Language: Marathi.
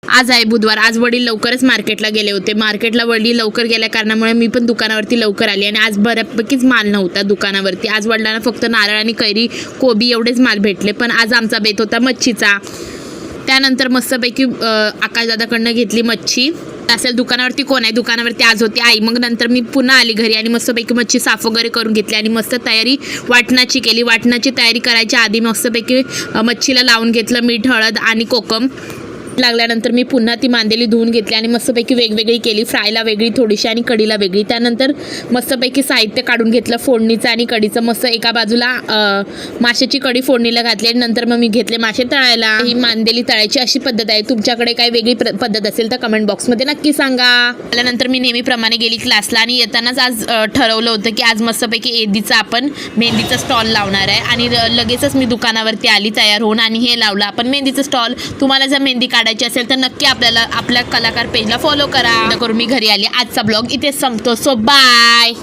आज आहे बुधवार. आज वडील लवकरच मार्केटला गेले होते. मार्केटला वडील लवकर गेल्या कारणामुळे मी पण दुकानावरती लवकर आली आणि आज बऱ्यापैकीच माल नव्हता दुकानावरती. आज वडिलांना फक्त नारळ आणि कैरी कोबी एवढेच माल भेटले. पण आज आमचा बेत होता मच्छीचा. त्यानंतर मस्तपैकी आकाशदादाकडनं घेतली मच्छी. असेल दुकानावरती कोण आहे, दुकानावरती आज होती आई. मग नंतर मी पुन्हा आली घरी आणि मस्तपैकी मच्छी साफ वगैरे करून घेतली आणि मस्त तयारी वाटणाची केली. वाटणाची तयारी करायच्या आधी मस्तपैकी मच्छीला लावून घेतलं मीठ, हळद आणि कोकम. लागल्यानंतर मी पुन्हा ती मांदेली धुवून घेतली आणि मस्तपैकी वेगवेगळी केली. फ्रायला वेगळी थोडीशी आणि कढीला वेगळी. त्यानंतर मस्तपैकी साहित्य काढून घेतलं फोडणीचं आणि कढीचं. मस्त एका बाजूला माशाची कढी फोडणीला घातली आणि नंतर मग मी घेतले मासे तळायला. ही मांदेली तळायची अशी पद्धत आहे. तुमच्याकडे काही वेगळी पद्धत असेल तर कमेंट बॉक्समध्ये नक्की सांगा. त्यानंतर मी नेहमीप्रमाणे गेली क्लासला आणि येतानाच आज ठरवलं होतं की आज मस्तपैकी एदीचा आपण मेहंदीचा स्टॉल लावणार आहे आणि लगेचच मी दुकानावरती आली तयार होऊन आणि हे लावलं आपण मेहंदीचं स्टॉल. तुम्हाला जर मेहंदी काढायची असेल तर नक्की आपल्या कलाकार पेजला फॉलो करा. करून मी घरी आली. आजचा ब्लॉग इथेच संपतो. So bye.